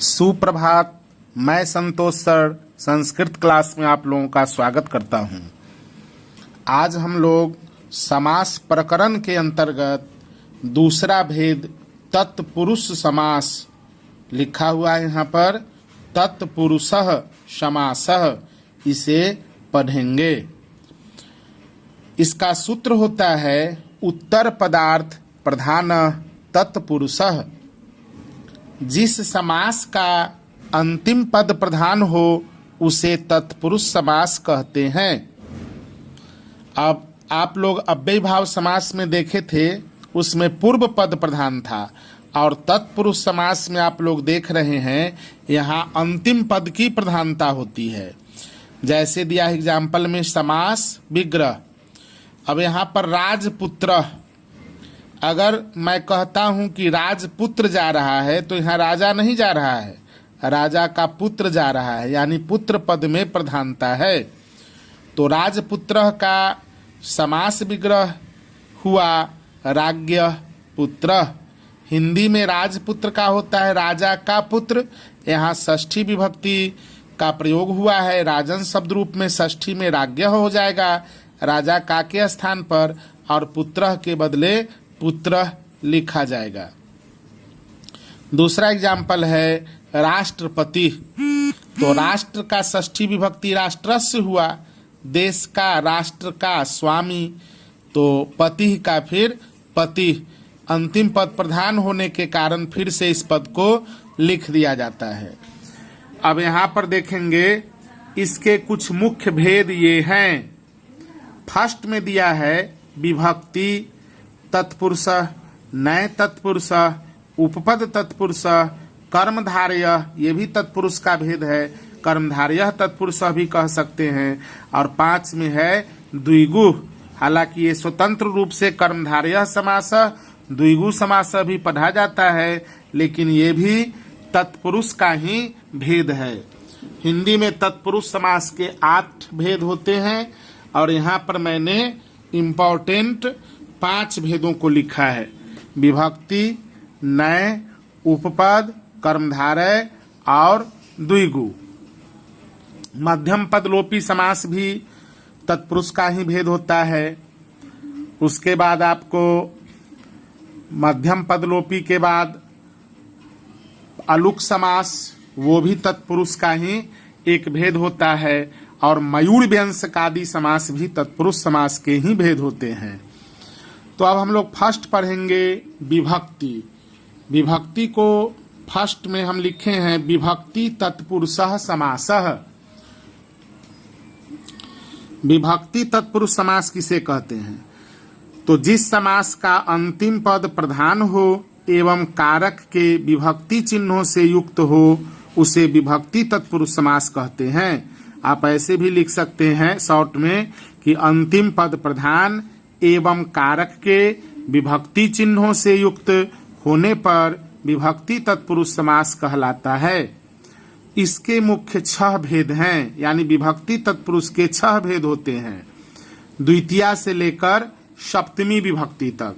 सुप्रभात। मैं संतोष sir Sanskrit class में आप लोगों का स्वागत करता हूं। आज हम लोग समास प्रकरण के अंतर्गत दूसरा भेद तत्पुरुष समास लिखा हुआ है यहाँ पर तत्पुरुषः समासः, इसे पढ़ेंगे। इसका सूत्र होता है उत्तर पदार्थ प्रधान तत्पुरुषः। जिस समास का अंतिम पद प्रधान हो उसे तत्पुरुष समास कहते हैं। अब आप लोग अव्ययी भाव समास में देखे थे, उसमें पूर्व पद प्रधान था, और तत्पुरुष समास में आप लोग देख रहे हैं यहाँ अंतिम पद की प्रधानता होती है। जैसे दिया एग्जाम्पल में समास विग्रह। अब यहाँ पर राजपुत्र, अगर मैं कहता हूं कि राजपुत्र जा रहा है तो यहाँ राजा नहीं जा रहा है, राजा का पुत्र जा रहा है, यानी पुत्र पद में प्रधानता है। तो राजपुत्र का समास विग्रह हुआ राज्ञ पुत्र। हिंदी में राजपुत्र का होता है राजा का पुत्र। यहाँ षष्ठी विभक्ति का प्रयोग हुआ है, राजन शब्द रूप में षष्ठी में राज्ञ हो जाएगा राजा का के स्थान पर, और पुत्र के बदले पुत्र लिखा जाएगा। दूसरा एग्जाम्पल है राष्ट्रपति। तो राष्ट्र का षष्ठी विभक्ति राष्ट्रस्य हुआ, देश का राष्ट्र का स्वामी, तो पति का फिर पति। अंतिम पद प्रधान होने के कारण फिर से इस पद को लिख दिया जाता है। अब यहाँ पर देखेंगे इसके कुछ मुख्य भेद ये हैं। फर्स्ट में दिया है विभक्ति तत्पुरुष, नए तत्पुरुष, उपपद तत्पुरुष, कर्मधारय, ये भी तत्पुरुष का भेद है, कर्मधारय तत्पुरुष भी कह सकते हैं। और 5 में है द्विगु। हालांकि ये स्वतंत्र रूप से कर्मधारय समास, द्विगु समास भी पढ़ा जाता है, लेकिन ये भी तत्पुरुष का ही भेद है। हिंदी में तत्पुरुष समास के 8 भेद होते हैं, और यहाँ पर मैंने इम्पोर्टेंट 5 भेदों को लिखा है। विभक्ति, नए, उपपद, कर्मधारय और द्विगु। मध्यम पद लोपी समास भी तत्पुरुष का ही भेद होता है। उसके बाद आपको मध्यम पद लोपी के बाद अलुक समास, वो भी तत्पुरुष का ही एक भेद होता है। और मयूर व्यंजकादि समास भी तत्पुरुष समास के ही भेद होते हैं। तो अब हम लोग फर्स्ट पढ़ेंगे विभक्ति। विभक्ति को फर्स्ट में हम लिखे हैं विभक्ति तत्पुरुषः समासः। विभक्ति तत्पुरुष समास किसे कहते हैं? तो जिस समास का अंतिम पद प्रधान हो एवं कारक के विभक्ति चिन्हों से युक्त हो उसे विभक्ति तत्पुरुष समास कहते हैं। आप ऐसे भी लिख सकते हैं शॉर्ट में कि अंतिम पद प्रधान एवं कारक के विभक्ति चिन्हों से युक्त होने पर विभक्ति तत्पुरुष समास कहलाता है। इसके मुख्य 6 भेद हैं, यानी विभक्ति तत्पुरुष के 6 भेद होते हैं, द्वितीया से लेकर सप्तमी विभक्ति तक।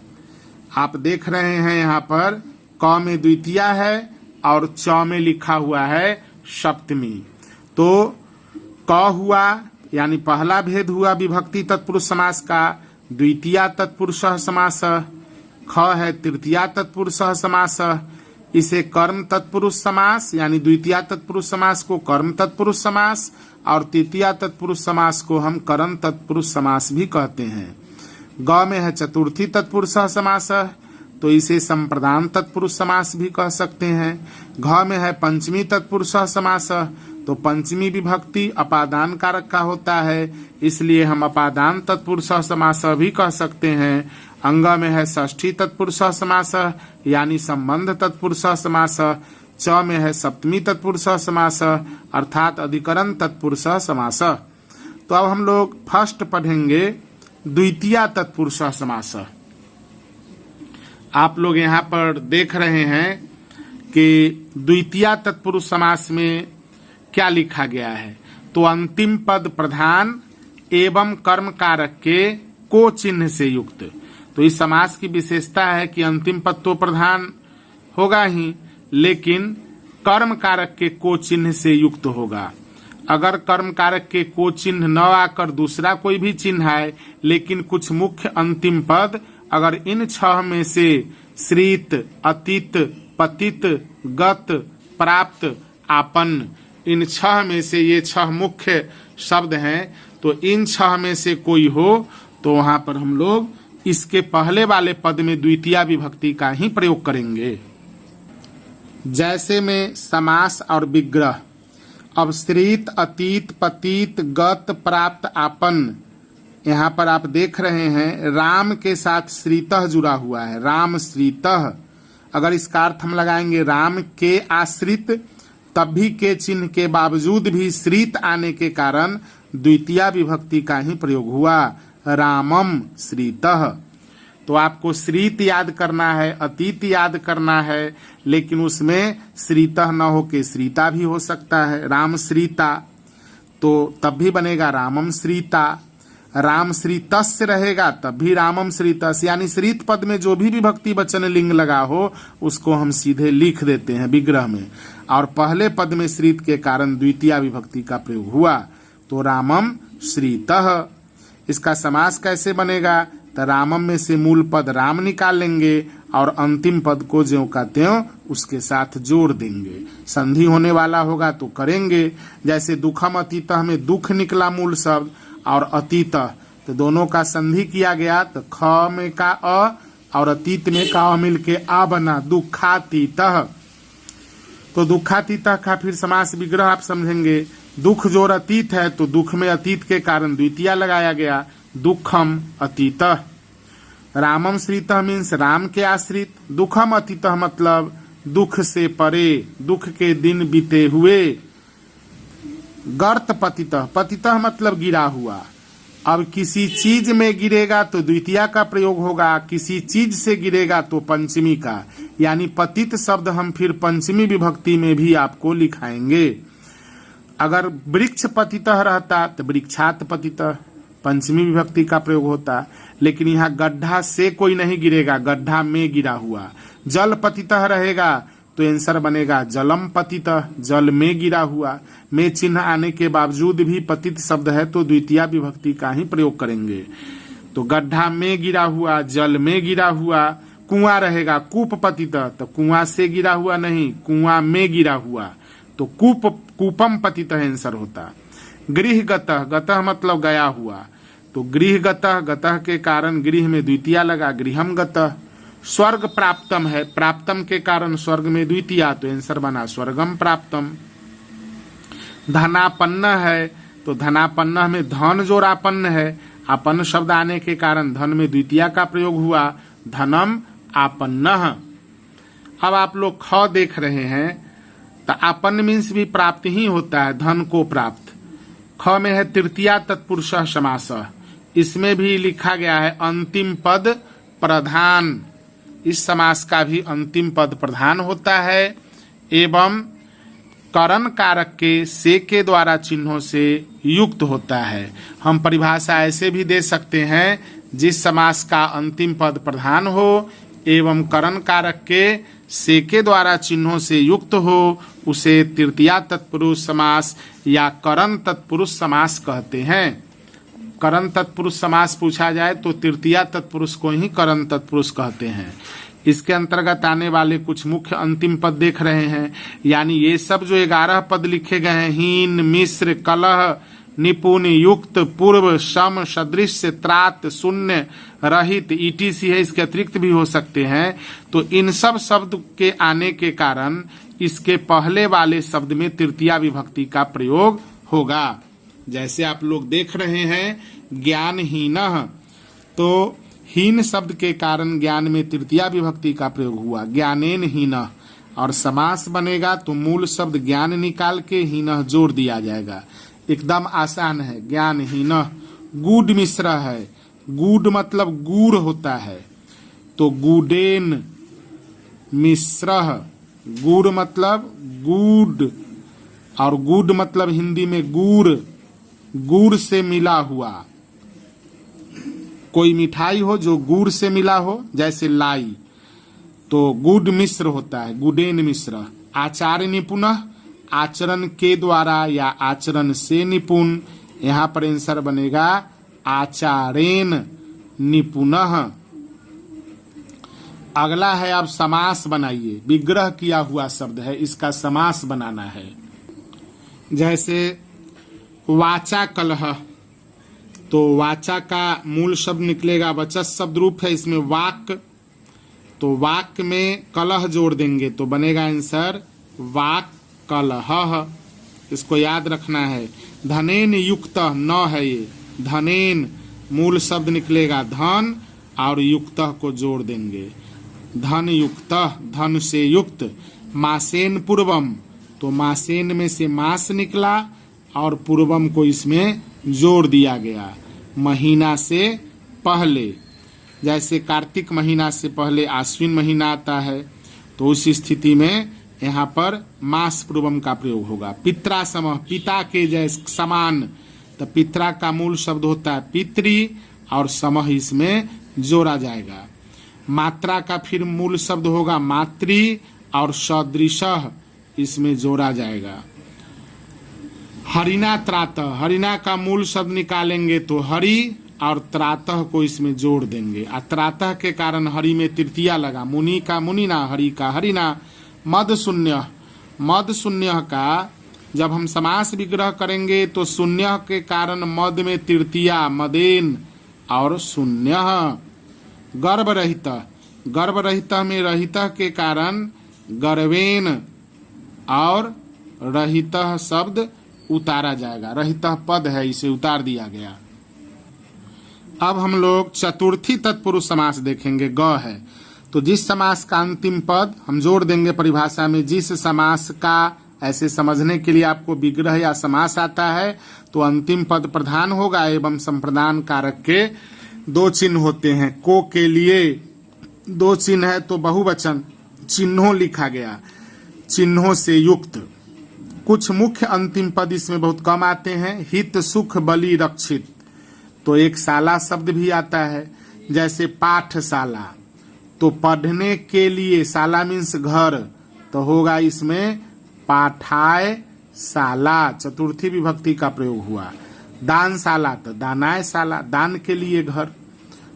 आप देख रहे हैं यहाँ पर क में द्वितीया है और च में लिखा हुआ है सप्तमी। तो क हुआ यानी पहला भेद हुआ विभक्ति तत्पुरुष समास का, द्वितीया तत्पुरुषः समासः। ख है तृतीया तत्पुरुषः समासः, इसे कर्म तत्पुरुष समास यानी द्वितीया तत्पुरुष समास को कर्म तत्पुरुष समास और तृतीया तत्पुरुष समास को हम कर्म तत्पुरुष समास भी कहते हैं। ग में है चतुर्थी तत्पुरुषः समासः, तो इसे संप्रदान तत्पुरुष समास भी कह सकते हैं। घ में है पंचमी तत्पुरुषः समासः, तो पंचमी विभक्ति अपादान कारक का होता है, इसलिए हम अपादान तत्पुरुषः समासः भी कह सकते हैं। अंग में है षष्ठी तत्पुरुषः समासः यानी संबंध तत्पुरुषः समासः। च में है सप्तमी तत्पुरुषः समासः अर्थात अधिकरण तत्पुरुषः समासः। तो अब हम लोग फर्स्ट पढ़ेंगे द्वितीया तत्पुरुषः समासः। आप लोग यहाँ पर देख रहे हैं कि द्वितीया तत्पुरुष समास में क्या लिखा गया है। तो अंतिम पद प्रधान एवं कर्म कारक के को चिन्ह से युक्त। तो इस समास की विशेषता है कि अंतिम पद तो प्रधान होगा ही, लेकिन कर्म कारक के को चिन्ह से युक्त होगा। अगर कर्म कारक के को चिन्ह न आकर दूसरा कोई भी चिन्ह आए, लेकिन कुछ मुख्य अंतिम पद अगर इन 6 में से श्रीत, अतीत, पतित, गत, प्राप्त, आपन्न, इन 6 में से ये 6 मुख्य शब्द हैं, तो इन 6 में से कोई हो तो वहां पर हम लोग इसके पहले वाले पद में द्वितीया विभक्ति का ही प्रयोग करेंगे। जैसे में समास और विग्रह। अब श्रीत, अतीत, पतित, गत, प्राप्त, आपन्न, यहाँ पर आप देख रहे हैं राम के साथ श्रीतः जुड़ा हुआ है, राम श्रीतः। अगर इसका अर्थ हम लगाएंगे राम के आश्रित, तब भी के चिन्ह के बावजूद भी श्रीत आने के कारण द्वितीया विभक्ति का ही प्रयोग हुआ, रामम श्रीतः। तो आपको श्रीत याद करना है, अतीत याद करना है, लेकिन उसमें श्रीतः न होके श्रीता भी हो सकता है, राम श्रीता, तो तब भी बनेगा रामम श्रीता। राम श्रीतस्य रहेगा तब भी रामम श्रीतस, यानी श्रीत पद में जो भी विभक्ति वचन लिंग लगा हो उसको हम सीधे लिख देते हैं विग्रह में, और पहले पद में श्रीत के कारण द्वितीया विभक्ति का प्रयोग हुआ, तो रामम श्रीतः। इसका समास कैसे बनेगा? तो रामम में से मूल पद राम निकाल लेंगे और अंतिम पद को ज्यों का त्यों उसके साथ जोड़ देंगे। संधि होने वाला होगा तो करेंगे। जैसे दुखम अतीतः में दुख निकला मूल शब्द और अतीतः, तो दोनों का संधि किया गया, तो ख में का अ और अतीत में का अ मिल के आ बना दुखातीतः। तो दुखातीतः का फिर समास विग्रह आप समझेंगे। दुख जोर अतीत है तो दुख में अतीत के कारण द्वितीया लगाया गया, दुखम अतीतः। रामम श्रीतः मीन्स राम के आश्रित, दुखम अतीतः मतलब दुख से परे, दुख के दिन बीते हुए। गर्त पतितः, पतितः मतलब गिरा हुआ। अब किसी चीज में गिरेगा तो द्वितीया का प्रयोग होगा, किसी चीज से गिरेगा तो पंचमी का, यानी पतित शब्द हम फिर पंचमी विभक्ति में भी आपको लिखाएंगे। अगर वृक्ष पतितः रहता तो वृक्षात पतितः पंचमी विभक्ति का प्रयोग होता, लेकिन यहाँ गड्ढा से कोई नहीं गिरेगा, गड्ढा में गिरा हुआ। जल पतितः रहेगा तो आंसर बनेगा जलम पतितः, जल में गिरा हुआ। में चिन्ह आने के बावजूद भी पतित शब्द है तो द्वितीया विभक्ति का ही प्रयोग करेंगे। तो गड्ढा में गिरा हुआ, जल में गिरा हुआ। कुआं रहेगा कूप पतितः, तो कुआं से गिरा हुआ नहीं, कुआं में गिरा हुआ, तो कूपम पतितः आंसर होता। गृह गतः, गतः मतलब गया हुआ, तो गृह गतः, गतः के कारण गृह में द्वितीया लगा, गृहम गतः। स्वर्ग प्राप्तम है, प्राप्तम के कारण स्वर्ग में द्वितीया, तो आंसर बना स्वर्गम प्राप्तम। धनापन्न है तो धनापन्न में धन जोरापन्न है, आपन्न शब्द आने के कारण धन में द्वितीया का प्रयोग हुआ, धनम आपन्नः। अब आप लोग ख देख रहे हैं तो आपन्न मीन्स भी प्राप्त ही होता है, धन को प्राप्त। ख में है तृतीया तत्पुरुषः समासः, इसमें भी लिखा गया है अंतिम पद प्रधान। इस समास का भी अंतिम पद प्रधान होता है एवं करण कारक के से के द्वारा चिन्हों से युक्त होता है। हम परिभाषा ऐसे भी दे सकते हैं, जिस समास का अंतिम पद प्रधान हो एवं करण कारक के से के द्वारा चिन्हों से युक्त हो उसे तृतीया तत्पुरुष समास या करण तत्पुरुष समास कहते हैं। करण तत्पुरुष समास पूछा जाए तो तृतीया तत्पुरुष को ही करण तत्पुरुष कहते हैं। इसके अंतर्गत आने वाले कुछ मुख्य अंतिम पद देख रहे हैं, यानी ये सब जो 11 पद लिखे गए हैं, हीन, मिश्र, कलह, निपुण, युक्त, पूर्व, सम, सदृश, त्रात, शून्य, रहित, ईटीसी है, इसके अतिरिक्त भी हो सकते हैं। तो इन सब शब्द के आने के कारण इसके पहले वाले शब्द में तृतीया विभक्ति का प्रयोग होगा। जैसे आप लोग देख रहे हैं ज्ञानहीनः, तो हीन शब्द के कारण ज्ञान में तृतीया विभक्ति का प्रयोग हुआ, ज्ञानेन हीनः। और समास बनेगा तो मूल शब्द ज्ञान निकाल के हीनः जोड़ दिया जाएगा, एकदम आसान है। ज्ञानहीनः। गुड मिश्र है, गुड मतलब गुड़ होता है, तो गुडेन मिश्रः, गुड़ मतलब गुड, और गुड मतलब हिंदी में गुड़, गुड़ से मिला हुआ। कोई मिठाई हो जो गुड़ से मिला हो, जैसे लाई, तो गुड मिश्र होता है, गुडेन मिश्र। आचार्य निपुणः, आचरण के द्वारा या आचरण से निपुण। यहाँ पर आंसर बनेगा आचारेण निपुणः। अगला है, आप समास बनाइए। विग्रह किया हुआ शब्द है, इसका समास बनाना है। जैसे वाचा कलह, तो वाचा का मूल शब्द निकलेगा वचस शब्द रूप है, इसमें वाक, तो वाक्य में कलह जोड़ देंगे तो बनेगा आंसर वाक कलह। इसको याद रखना है। धनेन युक्त न है ये, धनेन मूल शब्द निकलेगा धन और युक्त को जोड़ देंगे, धन युक्त, धन से युक्त। मासेन पूर्वम, तो मासेन में से मास निकला और पूर्वम को इसमें जोड़ दिया गया, महीना से पहले। जैसे कार्तिक महीना से पहले आश्विन महीना आता है, तो उस स्थिति में यहाँ पर मास पूर्वम का प्रयोग होगा। पित्रा समः, पिता के जैसे समान, तो पित्रा का मूल शब्द होता है पितृ और समः इसमें जोड़ा जाएगा। मात्रा का फिर मूल शब्द होगा मातृ और सदृशः इसमें जोड़ा जाएगा। हरिना त्रातः, हरिना का मूल शब्द निकालेंगे तो हरि और त्रातः को इसमें जोड़ देंगे। और त्रातः के कारण हरि में तृतीया लगा, मुनि का मुनिना, हरि का हरिना। मद शून्य, मद शून्य का जब हम समास विग्रह करेंगे तो शून्य के कारण मद में तृतीया, मदेन और शून्य। गर्भ रहित, गर्भ रहित में रहित के कारण गर्वेन और रहित शब्द उतारा जाएगा, रहित पद है इसे उतार दिया गया। अब हम लोग चतुर्थी तत्पुरुष समास देखेंगे। ग है तो जिस समास का अंतिम पद हम जोड़ देंगे परिभाषा में, जिस समास का, ऐसे समझने के लिए आपको विग्रह या समास आता है तो अंतिम पद प्रधान होगा एवं संप्रदान कारक के दो चिन्ह होते हैं। को के लिए दो चिन्ह है तो बहुवचन चिन्हों लिखा गया, चिन्हों से युक्त। कुछ मुख्य अंतिम पद इसमें बहुत कम आते हैं। हित सुख बलि रक्षित, तो एक शाला शब्द भी आता है। जैसे पाठशाला, तो पढ़ने के लिए, शाला मीन्स घर, तो होगा इसमें पाठाय शाला, चतुर्थी विभक्ति का प्रयोग हुआ। दानशाला तो दानाय शाला, दान के लिए घर।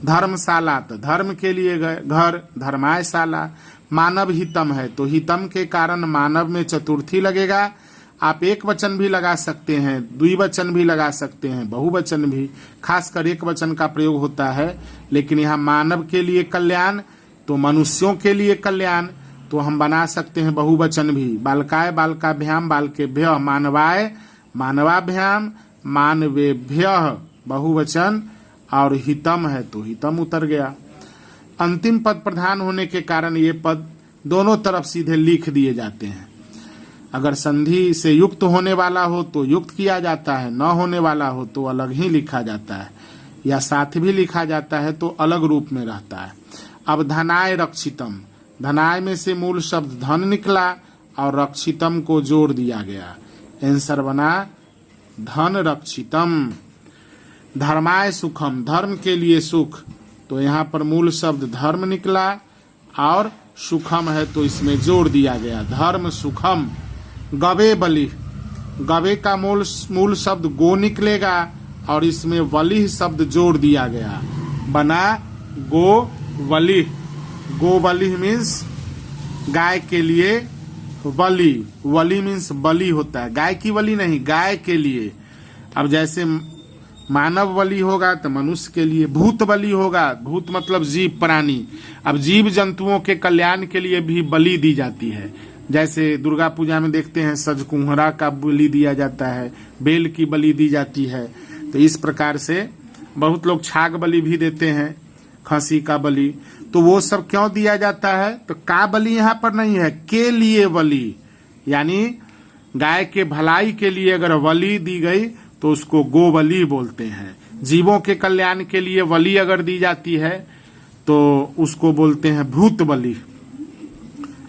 धर्मशाला तो धर्म के लिए घर, धर्माय शाला। मानव हितम है तो हितम के कारण मानव में चतुर्थी लगेगा। आप एक वचन भी लगा सकते हैं, द्विवचन भी लगा सकते हैं, बहुवचन भी, खासकर एक वचन का प्रयोग होता है। लेकिन यहाँ मानव के लिए कल्याण, तो मनुष्यों के लिए कल्याण, तो हम बना सकते हैं बहुवचन भी। बालकाय बालकाभ्याम बालकेभ्य, मानवाय मानवाभ्याम मानवेभ्य बहुवचन, और हितम है तो हितम उतर गया। अंतिम पद प्रधान होने के कारण ये पद दोनों तरफ सीधे लिख दिए जाते हैं। अगर संधि से युक्त होने वाला हो तो युक्त किया जाता है, न होने वाला हो तो अलग ही लिखा जाता है, या साथ भी लिखा जाता है तो अलग रूप में रहता है। अब धनाय रक्षितम, धनाय में से मूल शब्द धन निकला और रक्षितम को जोड़ दिया गया, आंसर बना धन रक्षितम। धर्माय सुखम, धर्म के लिए सुख, तो यहाँ पर मूल शब्द धर्म निकला और सुखम है तो इसमें जोड़ दिया गया, धर्म सुखम। गवे बलि, गवे का मूल शब्द गो निकलेगा और इसमें वली शब्द जोड़ दिया गया, बना गो वली। गो बलि मीन्स गाय के लिए बलि, वली मीन्स बलि होता है, गाय की बलि नहीं, गाय के लिए। अब जैसे मानव बलि होगा तो मनुष्य के लिए, भूत बलि होगा, भूत मतलब जीव प्राणी। अब जीव जंतुओं के कल्याण के लिए भी बलि दी जाती है। जैसे दुर्गा पूजा में देखते हैं सजकुंहरा का बलि दिया जाता है, बेल की बलि दी जाती है। तो इस प्रकार से बहुत लोग छाग बलि भी देते हैं, खसी का बलि। तो वो सब क्यों दिया जाता है? तो का बलि यहाँ पर नहीं है, के लिए बलि, यानी गाय के भलाई के लिए अगर बलि दी गई तो उसको गोबलि बोलते हैं। जीवों के कल्याण के लिए बलि अगर दी जाती है तो उसको बोलते हैं भूत बलि।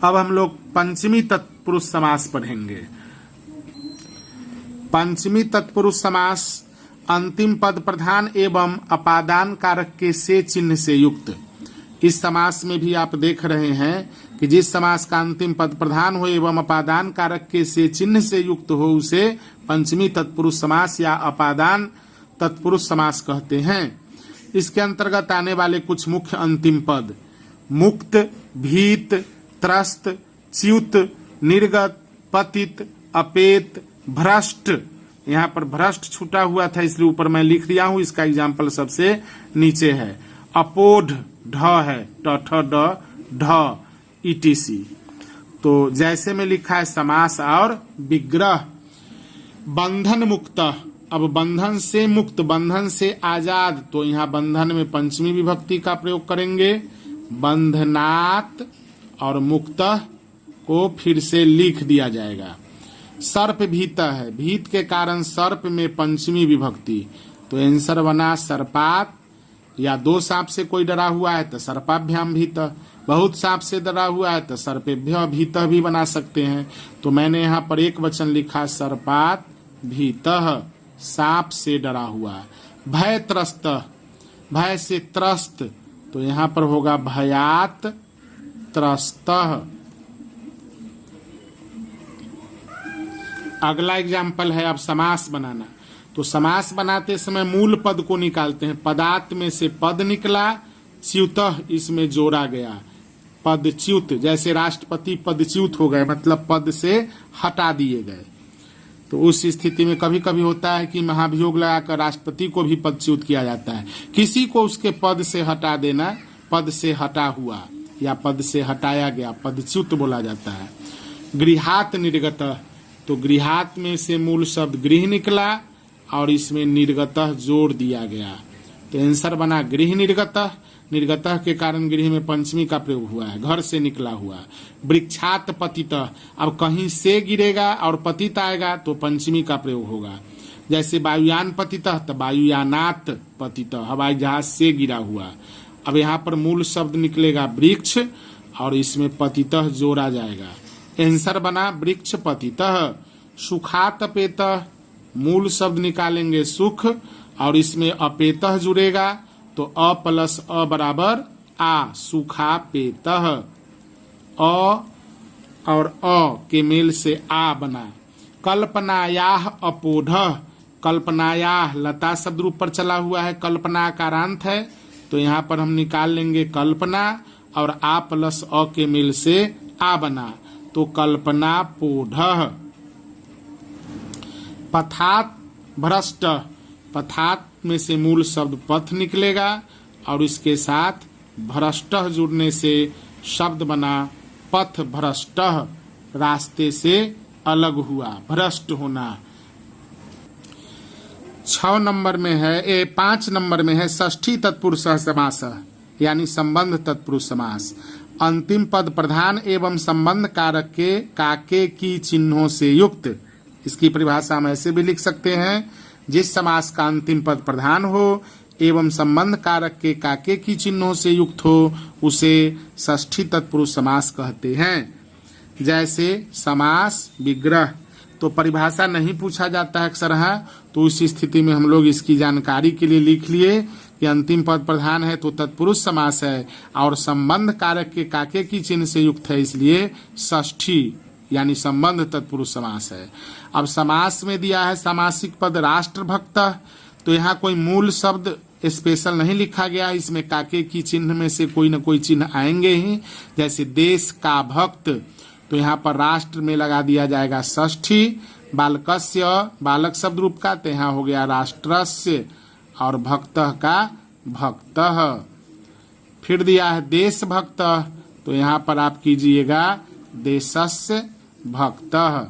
अब हम लोग पंचमी तत्पुरुष समास पढ़ेंगे। पंचमी तत्पुरुष समास अंतिम पद प्रधान एवं अपादान कारक के से चिन्ह से युक्त। इस समास में भी आप देख रहे हैं कि जिस समास का अंतिम पद प्रधान हो एवं अपादान कारक के से चिन्ह से युक्त हो उसे पंचमी तत्पुरुष समास या अपादान तत्पुरुष समास कहते हैं। इसके अंतर्गत आने वाले कुछ मुख्य अंतिम पद मुक्त, भीत, त्रस्त, च्युत, निर्गत, पतित, अपेत, भ्रष्ट। यहाँ पर भ्रष्ट छूटा हुआ था इसलिए ऊपर मैं लिख दिया हूं, इसका एग्जाम्पल सबसे नीचे है। अपोढ़ ढ है, ट ठ ड ढ ईटीसी। तो जैसे में लिखा है समास और विग्रह। बंधन मुक्त, अब बंधन से मुक्त, बंधन से आजाद, तो यहाँ बंधन में पंचमी विभक्ति का प्रयोग करेंगे। बंधनात् और मुक्त को फिर से लिख दिया जाएगा। सर्प भीत है, भीत के कारण सर्प में पंचमी विभक्ति, तो आंसर बना सर्पात। या दो सांप से कोई डरा हुआ है तो सर्पाभ्याम भीत, बहुत सांप से डरा हुआ है तो सर्पेभ्य भीत भी बना सकते हैं। तो मैंने यहाँ पर एक वचन लिखा सर्पात भीत, सांप से डरा हुआ। भय त्रस्त, भय से त्रस्त, तो यहाँ पर होगा भयात त्रस्त। अगला एग्जाम्पल है अब समास बनाना। तो समास बनाते समय मूल पद को निकालते हैं। पदार्थ में से पद निकला, च्युतः इसमें जोड़ा गया। पदच्युत, जैसे राष्ट्रपति पदच्युत हो गए, मतलब पद से हटा दिए गए। तो उस स्थिति में कभी कभी होता है कि महाभियोग लगाकर राष्ट्रपति को भी पदच्युत किया जाता है। किसी को उसके पद से हटा देना, पद से हटा हुआ या पद से हटाया गया, पदच्युत बोला जाता है। गृहात निर्गत, तो गृहात में से मूल शब्द गृह निकला और इसमें निर्गतः जोड़ दिया गया, तो आंसर बना गृह निर्गतः। निर्गतः के कारण गृह में पंचमी का प्रयोग हुआ है, घर से निकला हुआ। वृक्षात पतितः, अब कहीं से गिरेगा और पतित आएगा तो पंचमी का प्रयोग होगा। जैसे वायुयान पतितः तो वायुयानात पतितः, हवाई जहाज से गिरा हुआ। अब यहाँ पर मूल शब्द निकलेगा वृक्ष और इसमें पतितः जोड़ा जाएगा, आंसर बना वृक्ष पतितः। सुखात अपेतः, मूल शब्द निकालेंगे सुख और इसमें अपेतः जुड़ेगा, तो अ प्लस अ बराबर आ, सुखापेतः। अ और अ के मेल से आ बना। कल्पनायाह अपोढ़ः, कल्पनायाह लता शब्द रूप पर चला हुआ है, कल्पना कारांत है, तो यहाँ पर हम निकाल लेंगे कल्पना और आ प्लस अ के मेल से आ बना, तो कल्पना पोढ़ः। पथात भ्रष्ट, पथात में से मूल शब्द पथ निकलेगा और इसके साथ भ्रष्टः जुड़ने से शब्द बना पथ भ्रष्टः, रास्ते से अलग हुआ, भ्रष्ट होना। 6 नंबर में है 5 नंबर में है षष्ठी तत्पुरुष समास, यानी संबंध तत्पुरुष समास। अंतिम पद प्रधान एवं संबंध कारक के काके की चिन्हों से युक्त। इसकी परिभाषा हम ऐसे भी लिख सकते हैं, जिस समास का अंतिम पद प्रधान हो एवं संबंध कारक के काके की चिन्हों से युक्त हो उसे षष्ठी तत्पुरुष समास कहते हैं। जैसे समास विग्रह, तो परिभाषा नहीं पूछा जाता है अक्सर है, तो उस स्थिति में हम लोग इसकी जानकारी के लिए लिख लिए कि अंतिम पद प्रधान है तो तत्पुरुष समास है और संबंध कारक के काके की चिन्ह से युक्त है, इसलिए षष्ठी यानी संबंध तत्पुरुष समास है। अब समास में दिया है सामासिक पद राष्ट्रभक्त, तो यहाँ कोई मूल शब्द स्पेशल नहीं लिखा गया, इसमें काके की चिन्ह में से कोई न कोई चिन्ह आएंगे ही। जैसे देश का भक्त, तो यहाँ पर राष्ट्र में लगा दिया जाएगा षष्ठी। बालकस्य, बालक शब्द रूप का, तो यहाँ हो गया राष्ट्रस्य और भक्तः का भक्तः। फिर दिया है देशभक्त, तो यहाँ पर आप कीजिएगा देशस्य भक्तः।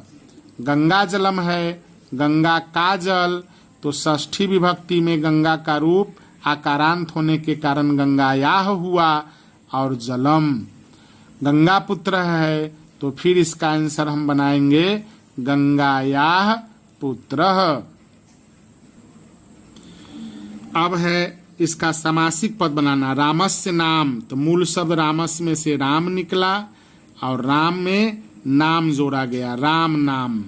गंगा जलम है, गंगा का जल, तो षष्ठी विभक्ति में गंगा का रूप आकारांत होने के कारण गंगायाह हुआ और जलम। गंगा पुत्र है, तो फिर इसका आंसर हम बनाएंगे गंगायाह पुत्रः। अब है इसका सामासिक पद बनाना। रामस्य नाम, तो मूल शब्द रामस में से राम निकला और राम में नाम जोड़ा गया, राम नाम।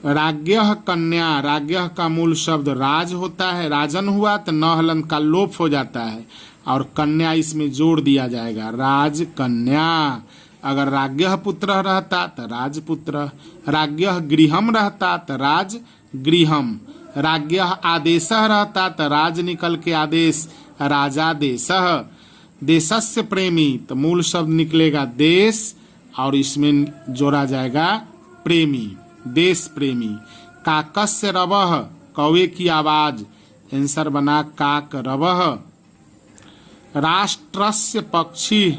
राज्ञः कन्या, राज्ञः का मूल शब्द राज होता है, राजन हुआ तो न हलन का लोप हो जाता है और कन्या इसमें जोड़ दिया जाएगा, राजकन्या। अगर राज्ञः पुत्रः रहता तो राजपुत्र, राज्ञः गृहम रहता तो राजगृहम, राज्ञः आदेशः रहता तो राज निकल के आदेश, राजादेशः। देशस्य प्रेमी तो मूल शब्द निकलेगा देश और इसमें जोड़ा जाएगा प्रेमी, देश प्रेमी। काकस्य रवः, कौवे की आवाज, आंसर बना काक रवः। राष्ट्रस्य पक्षी,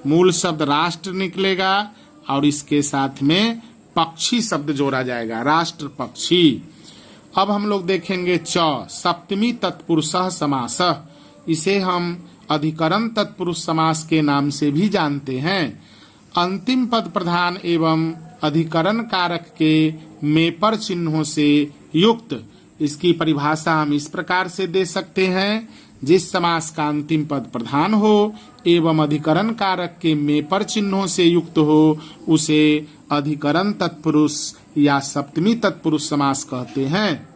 मूल शब्द राष्ट्र निकलेगा और इसके साथ में पक्षी शब्द जोड़ा जाएगा, राष्ट्र पक्षी। अब हम लोग देखेंगे सप्तमी तत्पुरुषः समासः। इसे हम अधिकरण तत्पुरुष समास के नाम से भी जानते हैं। अंतिम पद प्रधान एवं अधिकरण कारक के मेपर चिन्हों से युक्त। इसकी परिभाषा हम इस प्रकार से दे सकते हैं, जिस समास का अंतिम पद प्रधान हो एवं अधिकरण कारक के मेपर चिन्हों से युक्त हो उसे अधिकरण तत्पुरुष या सप्तमी तत्पुरुष समास कहते हैं।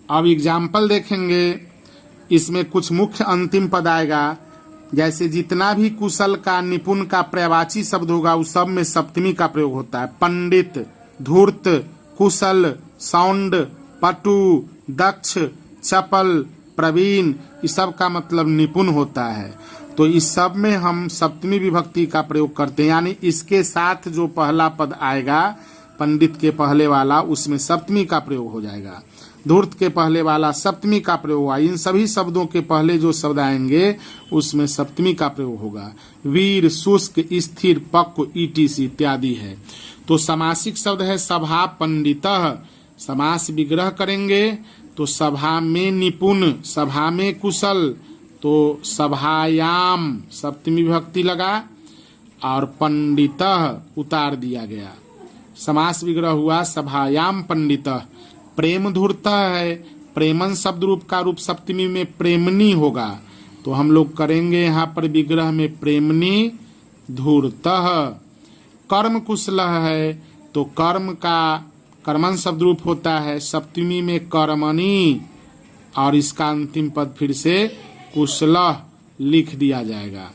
अब एग्जाम्पल देखेंगे, इसमें कुछ मुख्य अंतिम पद आएगा। जैसे जितना भी कुशल का, निपुण का पर्यायवाची शब्द होगा उस सब में सप्तमी का प्रयोग होता है। पंडित, धूर्त, कुशल, सौंड, पटु, दक्ष, चपल, प्रवीण, इस सब का मतलब निपुण होता है। तो इस सब में हम सप्तमी विभक्ति का प्रयोग करते हैं, यानी इसके साथ जो पहला पद आएगा पंडित के पहले वाला, उसमें सप्तमी का प्रयोग हो जाएगा। धूर्त के पहले वाला सप्तमी का प्रयोग हुआ। इन सभी शब्दों के पहले जो शब्द आएंगे उसमें सप्तमी का प्रयोग होगा। वीर, शुष्क, स्थिर, पक्व, ईटीसी इत्यादि है। तो समासिक शब्द है सभा पंडितः। समास विग्रह करेंगे तो सभा में निपुण, सभा में कुशल, तो सभायाम सप्तमी विभक्ति लगा और पंडितः उतार दिया गया। समास विग्रह हुआ सभायाम पंडितः। प्रेम धूर्तः है, प्रेमन शब्द रूप का रूप सप्तमी में प्रेमनी होगा, तो हम लोग करेंगे यहाँ पर विग्रह में प्रेमनी धूर्तः। कर्म कुशलः है, तो कर्म का कर्मन शब्द रूप होता है सप्तमी में कर्मणि और इसका अंतिम पद फिर से कुशलः लिख दिया जाएगा।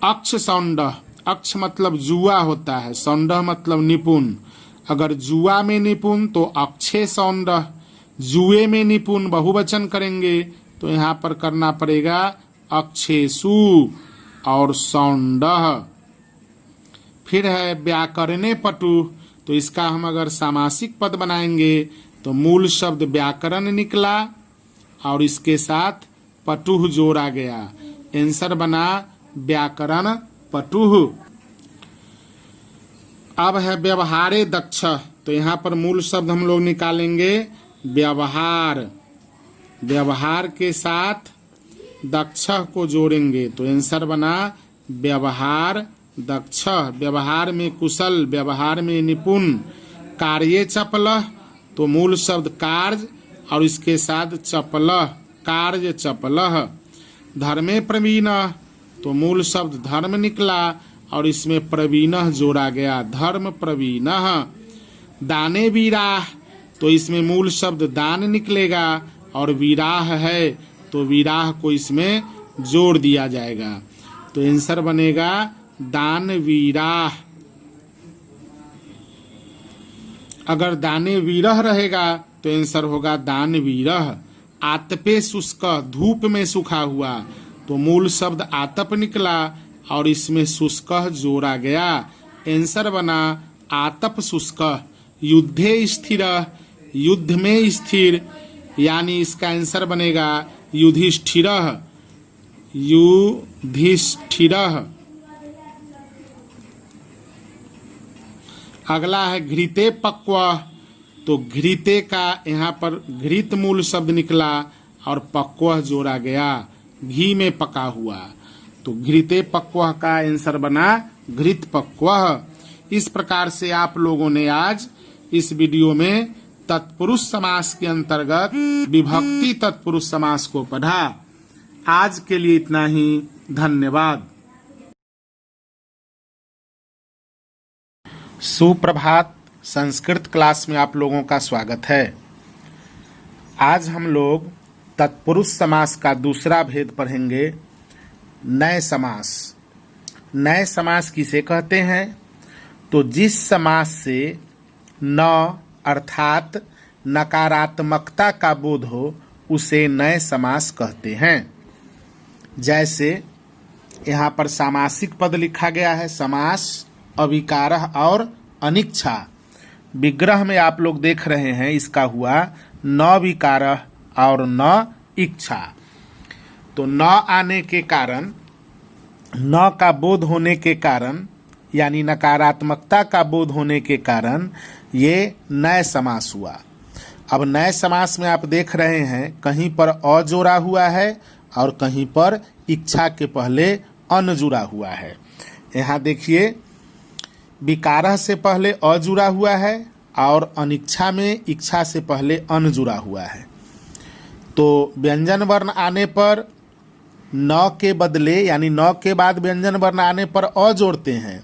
अक्ष सौंडः, अक्ष मतलब जुआ होता है, सौंडः मतलब निपुण। अगर जुआ में निपुण तो अक्षे सौंडः, जुए में निपुण बहुवचन करेंगे तो यहाँ पर करना पड़ेगा अक्षेसु और सौंडः। फिर है व्याकरणे पटु, तो इसका हम अगर सामासिक पद बनाएंगे तो मूल शब्द व्याकरण निकला और इसके साथ पटुः जोड़ा गया, आंसर बना व्याकरण पटुः। अब है व्यवहारे दक्ष, तो यहाँ पर मूल शब्द हम लोग निकालेंगे व्यवहार, व्यवहार के साथ दक्ष को जोड़ेंगे तो आंसर बना व्यवहार दक्ष। व्यवहार में कुशल, व्यवहार में निपुण। कार्ये चपलः, तो मूल शब्द कार्य और इसके साथ चपलः, कार्य चपलः। धर्मे प्रवीणः, तो मूल शब्द धर्म निकला और इसमें प्रवीणः जोड़ा गया, धर्म प्रवीणः। दाने वीराः, तो इसमें मूल शब्द दान निकलेगा और वीराह है तो वीराह को इसमें जोड़ दिया जाएगा, तो आंसर बनेगा दान वीराह। अगर दाने वीरह रहेगा तो आंसर होगा दान वीरह। आतपे शुष्क, धूप में सूखा हुआ, तो मूल शब्द आतप निकला और इसमें शुष्क जोड़ा गया, आंसर बना आतप शुष्क। युद्धे स्थिर, युद्ध में स्थिर, यानी इसका आंसर बनेगा युधिष्ठिरः, युधिष्ठिरः। अगला है घृते पक्व, तो घृते का यहाँ पर घृत मूल शब्द निकला और पक्व जोड़ा गया, घी में पका हुआ, तो घृते पक्व का आंसर बना घृत पक्व। इस प्रकार से आप लोगों ने आज इस वीडियो में तत्पुरुष समास के अंतर्गत विभक्ति तत्पुरुष समास को पढ़ा। आज के लिए इतना ही, धन्यवाद। सुप्रभात, संस्कृत क्लास में आप लोगों का स्वागत है। आज हम लोग तत्पुरुष समास का दूसरा भेद पढ़ेंगे। नए समास। नए समास किसे कहते हैं? तो जिस समास से न अर्थात नकारात्मकता का बोध हो उसे नए समास कहते हैं। जैसे यहाँ पर सामासिक पद लिखा गया है, समास, अविकारः और अनिच्छा। विग्रह में आप लोग देख रहे हैं इसका हुआ न विकारः और न इच्छा। तो न आने के कारण, न का बोध होने के कारण, यानी नकारात्मकता का बोध होने के कारण ये नए समास हुआ। अब नए समास में आप देख रहे हैं कहीं पर अ जोड़ा हुआ है और कहीं पर इच्छा के पहले अन जुड़ा हुआ है। यहाँ देखिए, विकारः से पहले अ जुड़ा हुआ है और अनिच्छा में इच्छा से पहले अन जुड़ा हुआ है। तो व्यंजन वर्ण आने पर न के बदले, यानी न के बाद व्यंजन वर्ण आने पर अ जोड़ते हैं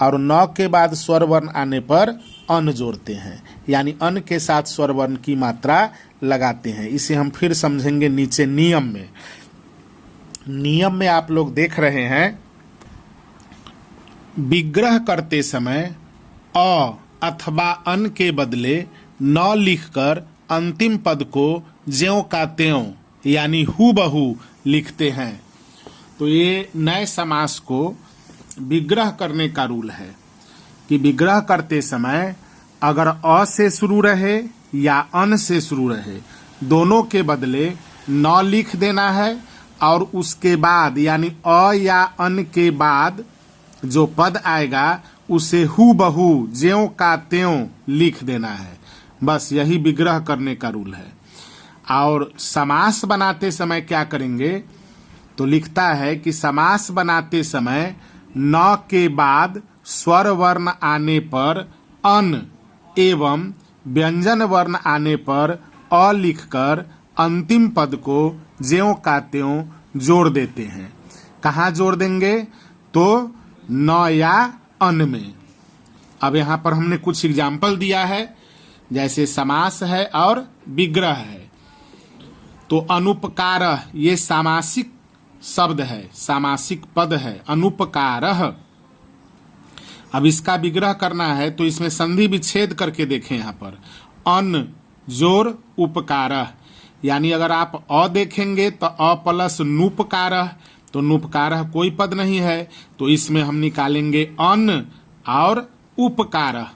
और न के बाद स्वर वर्ण आने पर अन जोड़ते हैं, यानी अन के साथ स्वर वर्ण की मात्रा लगाते हैं। इसे हम फिर समझेंगे नीचे नियम में। नियम में आप लोग देख रहे हैं, विग्रह करते समय अ अथवा अन के बदले न लिखकर अंतिम पद को ज्यों का त्यों यानी हूबहू लिखते हैं। तो ये नए समास को विग्रह करने का रूल है कि विग्रह करते समय अगर अ से शुरू रहे या अन से शुरू रहे, दोनों के बदले न लिख देना है और उसके बाद यानी अ या अन के बाद जो पद आएगा उसे हूबहू ज्यों का त्यों लिख देना है। बस यही विग्रह करने का रूल है। और समास बनाते समय क्या करेंगे? तो लिखता है कि समास बनाते समय न के बाद स्वर वर्ण आने पर अन एवं व्यंजन वर्ण आने पर अ लिखकर अंतिम पद को ज्यों का त्यों जोड़ देते हैं। कहाँ जोड़ देंगे? तो न या अन में। अब यहाँ पर हमने कुछ एग्जाम्पल दिया है, जैसे समास है और विग्रह है। तो अनुपकारः ये सामासिक शब्द है, सामासिक पद है, अनुपकारः। अब इसका विग्रह करना है तो इसमें संधि विच्छेद करके देखें। यहाँ पर अन जोर उपकारः, यानी अगर आप अ देखेंगे तो अ प्लस नुपकारः, तो नुपकारः कोई पद नहीं है, तो इसमें हम निकालेंगे अन और उपकारः।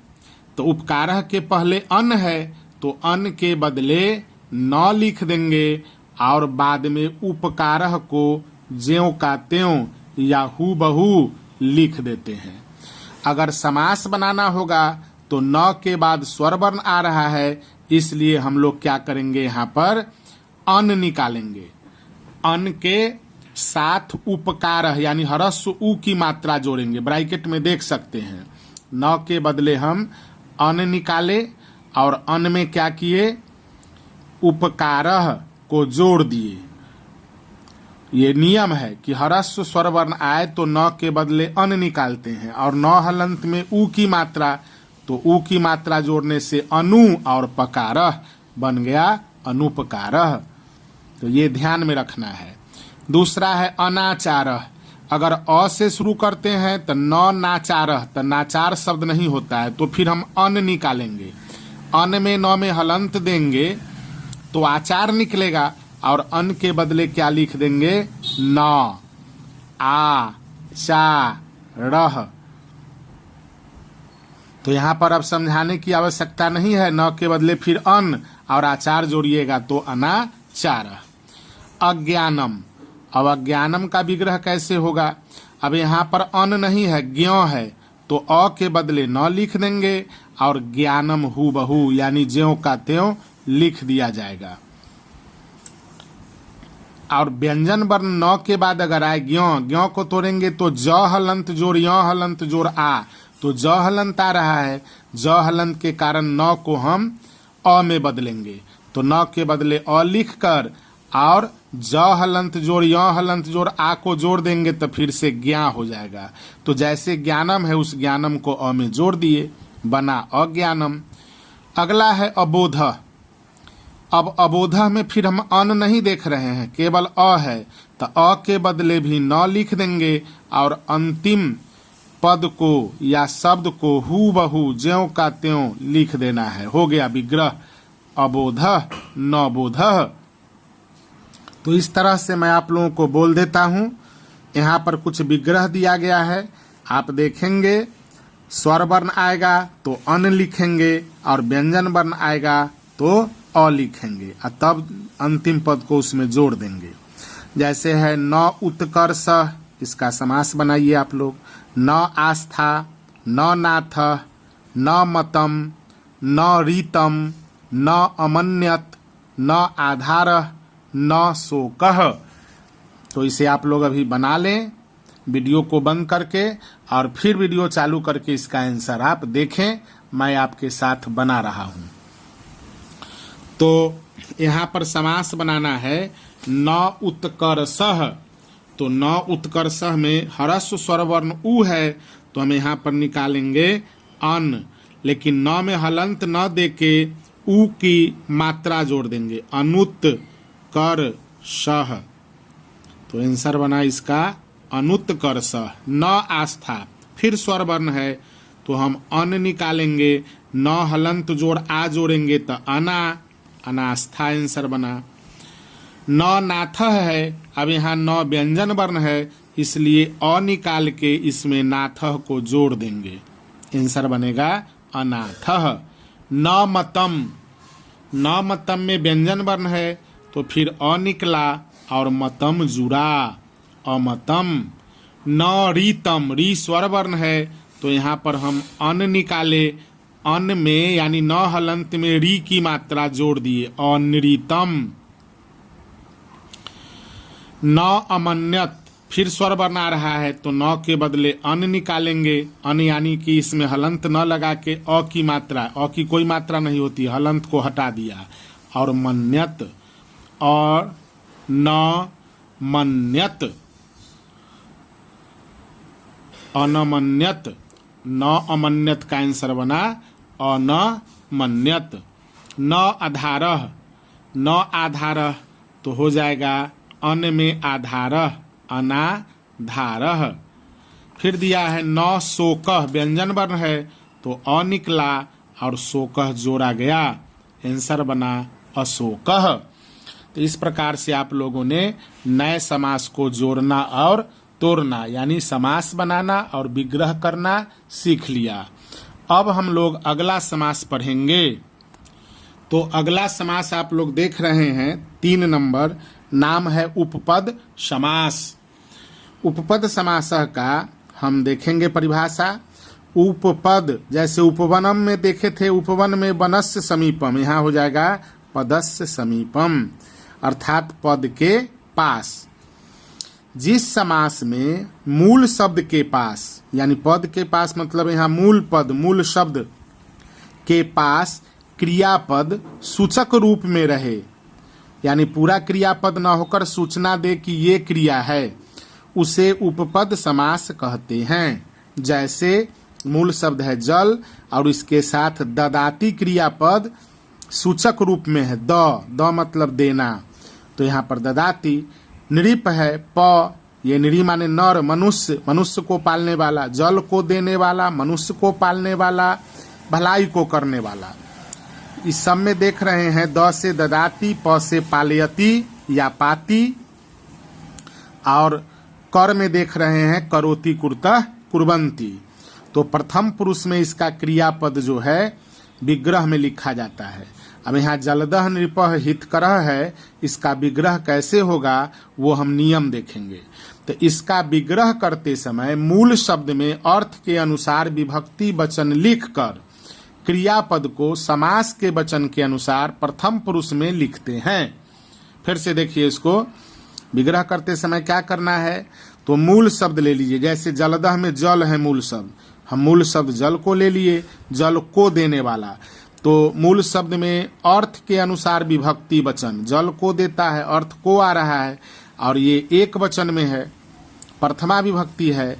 तो उपकारः के पहले अन है तो अन के बदले न लिख देंगे और बाद में उपकारः को ज्यों का त्यों या हूबहू लिख देते हैं। अगर समास बनाना होगा तो न के बाद स्वर वर्ण आ रहा है, इसलिए हम लोग क्या करेंगे? यहाँ पर अन निकालेंगे। अन के साथ उपकारः यानी ह्रस्व उ की मात्रा जोड़ेंगे। ब्रैकेट में देख सकते हैं, न के बदले हम अन निकाले और अन में क्या किए? उपकारः को जोड़ दिए। ये नियम है कि ह्रस्व स्वर वर्ण आए तो न के बदले अन निकालते हैं, और न हलंत में उ की मात्रा, तो उ की मात्रा जोड़ने से अनु और पकारः बन गया अनुपकारः। तो ये ध्यान में रखना है। दूसरा है अनाचारः। अगर अ से शुरू करते हैं तो न नाचारः, तो नाचार शब्द नहीं होता है, तो फिर हम अन निकालेंगे। अन में न में हलंत देंगे तो आचार निकलेगा, और अन के बदले क्या लिख देंगे? न आ चा रह। तो यहाँ पर अब समझाने की आवश्यकता नहीं है, न के बदले फिर अन और आचार जोड़िएगा तो अनाचार। अज्ञानम। अब अज्ञानम का विग्रह कैसे होगा? अब यहाँ पर अन नहीं है, ज्ञों है, तो अ के बदले न लिख देंगे और ज्ञानम हूबहू यानी ज्यों का त्यों लिख दिया जाएगा। और व्यंजन वर्ण न के बाद अगर आए ज्यों, ज्यों को तोड़ेंगे तो ज हलंत जोड़ यों हलंत जोड़ आ, तो ज हलंत आ रहा है, ज हलंत के कारण न को हम अ में बदलेंगे, तो न के बदले अ लिख कर और ज हलंत जोड़ यों हलंत जोड़ आ को जोड़ देंगे तो फिर से ज्ञा हो जाएगा। तो जैसे ज्ञानम है उस ज्ञानम को अ में जोड़ दिए, बना अज्ञानम। अगला है अबोध। अब अबोध में फिर हम अन नहीं देख रहे हैं, केवल अ है, तो अ के बदले भी न लिख देंगे और अंतिम पद को या शब्द को हूबहू ज्यों का त्यों लिख देना है। हो गया विग्रह अबोधः न बोधः। तो इस तरह से मैं आप लोगों को बोल देता हूं। यहाँ पर कुछ विग्रह दिया गया है, आप देखेंगे स्वर वर्ण आएगा तो अन लिखेंगे और व्यंजन वर्ण आएगा तो अ लिखेंगे और तब अंतिम पद को उसमें जोड़ देंगे। जैसे है न उत्कर्ष, इसका समास बनाइए आप लोग। न आस्था, न नाथ, न मतम, न रीतम, न अमन्यत, न आधार, न शोकः। तो इसे आप लोग अभी बना लें वीडियो को बंद करके और फिर वीडियो चालू करके इसका आंसर आप देखें, मैं आपके साथ बना रहा हूं। तो यहाँ पर समास बनाना है न उत्कर्षः। तो न उत्कर्षः में ह्रस्व स्वर वर्ण उ है तो हम यहाँ पर निकालेंगे अन, लेकिन न में हलंत न देके उ की मात्रा जोड़ देंगे अनुत्कर्षः। तो आंसर बना इसका अनुत्कर्षः। न आस्था, फिर स्वर वर्ण है तो हम अन निकालेंगे, न हलंत जोड़ आ जोड़ेंगे तो अना, अनास्था आंसर बना। न नाथः है, अब यहाँ न व्यंजन वर्ण है इसलिए अ निकाल के इसमें नाथः को जोड़ देंगे, आंसर बनेगा अनाथः। न मतम, न मतम में व्यंजन वर्ण है तो फिर अ निकला और मतम जुड़ा, अमतम। न रीतम, री स्वर वर्ण है तो यहाँ पर हम अन निकाले, अन में यानी न हलंत में री की मात्रा जोड़ दिए अनरीतम। न अमन्यत, फिर स्वर वर्ण आ रहा है तो न के बदले अन निकालेंगे, अन यानी कि इसमें हलंत न लगा के अ की मात्रा, अ की कोई मात्रा नहीं होती, हलंत को हटा दिया और मन्यत और न मन्यत, अनमन्यत, न अमन्यत का आंसर बना अनमन्यत। न आधारः, न आधारः तो हो जाएगा अन में आधारः अनाधारः। फिर दिया है न शोकः, व्यंजन वर्ण है तो अ निकला और शोकः जोड़ा गया, आंसर बना अशोकः। तो इस प्रकार से आप लोगों ने नए समास को जोड़ना और तोड़ना यानी समास बनाना और विग्रह करना सीख लिया। अब हम लोग अगला समास पढ़ेंगे। तो अगला समास आप लोग देख रहे हैं 3 नंबर, नाम है उपपद समास। उपपद समासः का हम देखेंगे परिभाषा। उपपद जैसे उपवनम में देखे थे, उपवन में वनस्य समीपम, यहाँ हो जाएगा पदस्य समीपम, अर्थात पद के पास। जिस समास में मूल शब्द के पास, यानी पद के पास मतलब यहाँ मूल पद, मूल शब्द के पास क्रियापद सूचक रूप में रहे, यानी पूरा क्रियापद न होकर सूचना दे कि ये क्रिया है, उसे उपपद समास कहते हैं। जैसे मूल शब्द है जल और इसके साथ ददाती क्रियापद सूचक रूप में है द मतलब देना, तो यहाँ पर ददाती। नृप है प, ये नृ माने नर, मनुष्य, मनुष्य को पालने वाला, जल को देने वाला, मनुष्य को पालने वाला, भलाई को करने वाला। इस सब में देख रहे हैं द से ददाती, प से पालयती या पाती, और कर में देख रहे हैं करोति कुर्तः कुर्वन्ति। तो प्रथम पुरुष में इसका क्रियापद जो है विग्रह में लिखा जाता है। अब यहाँ जलदः नृपः हितकरः है, इसका विग्रह कैसे होगा वो हम नियम देखेंगे। तो इसका विग्रह करते समय मूल शब्द में अर्थ के अनुसार विभक्ति वचन लिखकर क्रियापद को समास के वचन के अनुसार प्रथम पुरुष में लिखते हैं। फिर से देखिए, इसको विग्रह करते समय क्या करना है, तो मूल शब्द ले लीजिए। जैसे जलदः में जल है मूल शब्द, हम मूल शब्द जल को ले लिए, जल को देने वाला। तो मूल शब्द में अर्थ के अनुसार विभक्ति वचन, जल को देता है, अर्थ को आ रहा है, और ये एक वचन में है, प्रथमा विभक्ति है,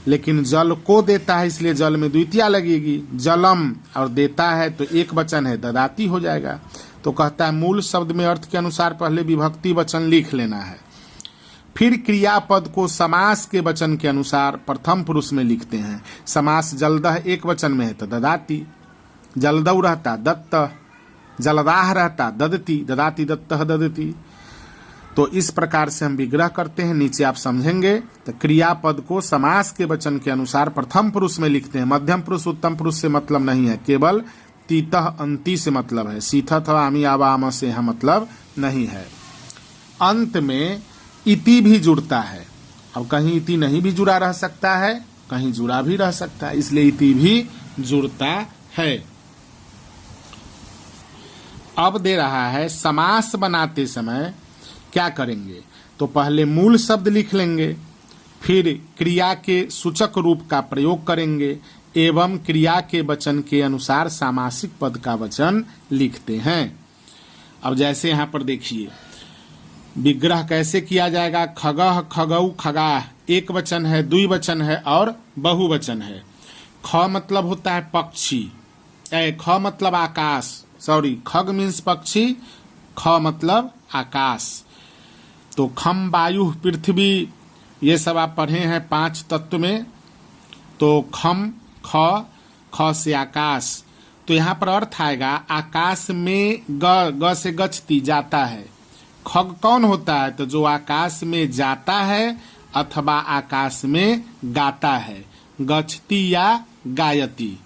लेकिन जल को देता है इसलिए जल में द्वितीया लगेगी। जलम और देता है तो एक वचन है, ददाती हो जाएगा। तो कहता है मूल शब्द में अर्थ के अनुसार पहले विभक्ति वचन लिख लेना है। फिर क्रियापद को समास के वचन के अनुसार प्रथम पुरुष में लिखते हैं। समास जलदह एक वचन में है तो ददाति, जलदौ रहता दत्त, जलदाह रहता ददति, ददाति दत्तः ददति। तो इस प्रकार से हम विग्रह करते हैं। नीचे आप समझेंगे तो क्रियापद को समास के वचन के अनुसार प्रथम पुरुष में लिखते हैं। मध्यम पुरुष उत्तम पुरुष से मतलब नहीं है, केवल तीतः अंति से मतलब है। सीथथ आमी आवाम से यहाँ मतलब नहीं है। अंत में इति भी जुड़ता है। अब कहीं इति नहीं भी जुड़ा रह सकता है, कहीं जुड़ा भी रह सकता है, इसलिए इति भी जुड़ता है। अब दे रहा है समास बनाते समय क्या करेंगे, तो पहले मूल शब्द लिख लेंगे, फिर क्रिया के सूचक रूप का प्रयोग करेंगे एवं क्रिया के वचन के अनुसार सामासिक पद का वचन लिखते हैं। अब जैसे यहाँ पर देखिए विग्रह कैसे किया जाएगा। खगह, खगौ, खगाह एक वचन है, द्विवचन है और बहुवचन है। ख मतलब होता है पक्षी, ख मतलब आकाश, सॉरी खग मीन्स पक्षी, ख मतलब आकाश। तो खम, वायु, पृथ्वी ये सब आप पढ़े हैं 5 तत्व में। तो खम, ख से आकाश, तो यहाँ पर अर्थ आएगा आकाश में ग से गच्छति जाता है। खग कौन होता है, तो जो आकाश में जाता है अथवा आकाश में गाता है, गच्छति या गायति।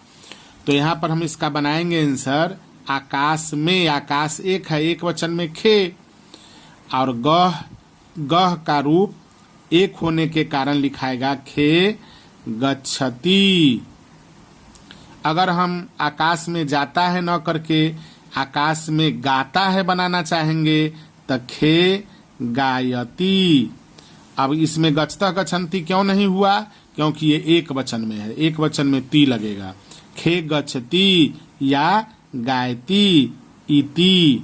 तो यहाँ पर हम इसका बनाएंगे आंसर आकाश में, आकाश एक है, एक वचन में खे, और गह का रूप एक होने के कारण लिखाएगा खे गच्छति। अगर हम आकाश में जाता है न करके आकाश में गाता है बनाना चाहेंगे तो खे गायति। अब इसमें गच्छतः गच्छन्ति क्यों नहीं हुआ, क्योंकि ये एक वचन में है, एक वचन में ती लगेगा। खे गच्छति या गायति इति।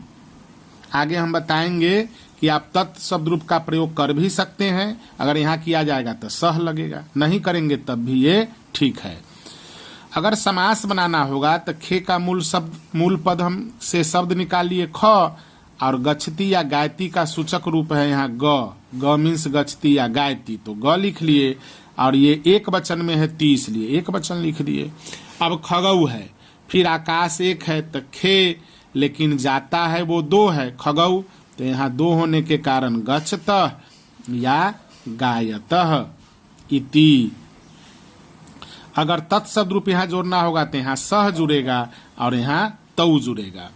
आगे हम बताएंगे कि आप तत् शब्द रूप का प्रयोग कर भी सकते हैं। अगर यहाँ किया जाएगा तो सह लगेगा, नहीं करेंगे तब भी ये ठीक है। अगर समास बनाना होगा तो खे का मूल पद हम से शब्द निकालिए ख, और गच्छति या गायति का सूचक रूप है यहाँ ग मीन्स गच्छति या गायति, तो ग लिख लिए, और ये एक वचन में है ती इसलिए एक वचन लिख दिए। अब खगौ है, फिर आकाश एक है तो खे, लेकिन जाता है वो 2 है खगौ, तो यहाँ 2 होने के कारण गच्छतः या गायतः इति। अगर तत्शब्द रूप यहाँ जोड़ना होगा तो यहाँ सह जुड़ेगा और यहाँ तौ जुड़ेगा।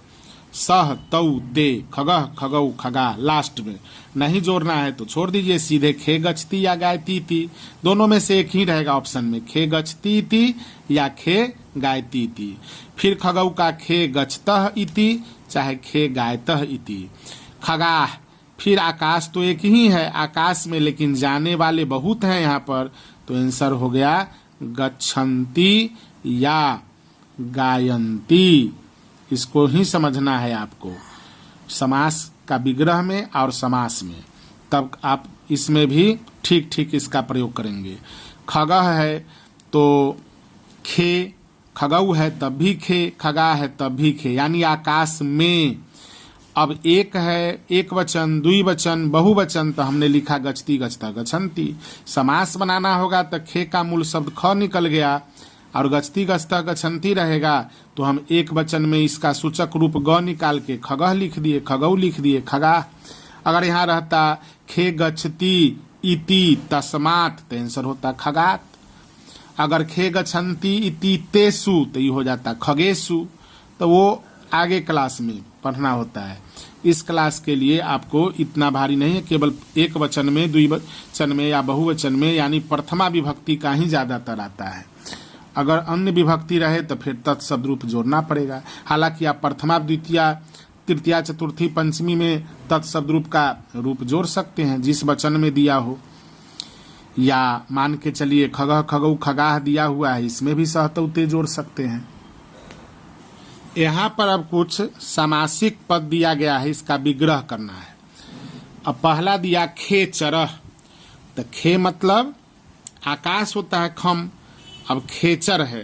सह तौ ते, खगह खगौ खगा, लास्ट में नहीं जोड़ना है तो छोड़ दीजिए, सीधे खे गच्छति या गायति थी, दोनों में से एक ही रहेगा ऑप्शन में, खे गच्छति थी या खे गायति थी। फिर खगौ का खे गच्छतः इति चाहे खे गायतः इति। खगाह, फिर आकाश तो एक ही है आकाश में, लेकिन जाने वाले बहुत हैं यहाँ पर, तो आंसर हो गया गच्छन्ति या गायन्ति। इसको ही समझना है आपको समास का विग्रह में और समास में, तब आप इसमें भी ठीक ठीक इसका प्रयोग करेंगे। खगह है तो खे, खगौ है तब भी खे, खगा है तब भी खे, यानी आकाश में। अब एक है एक वचन, द्विवचन, बहुवचन, तो हमने लिखा गच्छति गच्छता गच्छन्ति। समास बनाना होगा तो खे का मूल शब्द ख निकल गया और गच्छति गच्छता गच्छन्ति रहेगा, तो हम एक वचन में इसका सूचक रूप ग निकाल के खगह लिख दिए, खगौ लिख दिए, खगा। अगर यहाँ रहता खे गच्छति इति तस्मात् तो आंसर होता खगात। अगर खे गच्छन्ति इति तेसु तो ये हो जाता खगेसु। तो वो आगे क्लास में पढ़ना होता है, इस क्लास के लिए आपको इतना भारी नहीं है, केवल एक वचन में, द्विवचन में या बहुवचन में, यानी प्रथमा विभक्ति का ही ज्यादातर आता है। अगर अन्य विभक्ति रहे तो फिर तत्शब्द रूप जोड़ना पड़ेगा। हालांकि आप प्रथमा, द्वितीया, तृतीया, चतुर्थी, पंचमी में तत्शब्द रूप का रूप जोड़ सकते हैं जिस वचन में दिया हो, या मान के चलिए खगह खगौ खगाह दिया हुआ है, इसमें भी सहतौते जोड़ सकते हैं। यहाँ पर अब कुछ सामासिक पद दिया गया है, इसका विग्रह करना है। अब पहला दिया खे चरह, तो खे मतलब आकाश होता है खम, अब खेचर है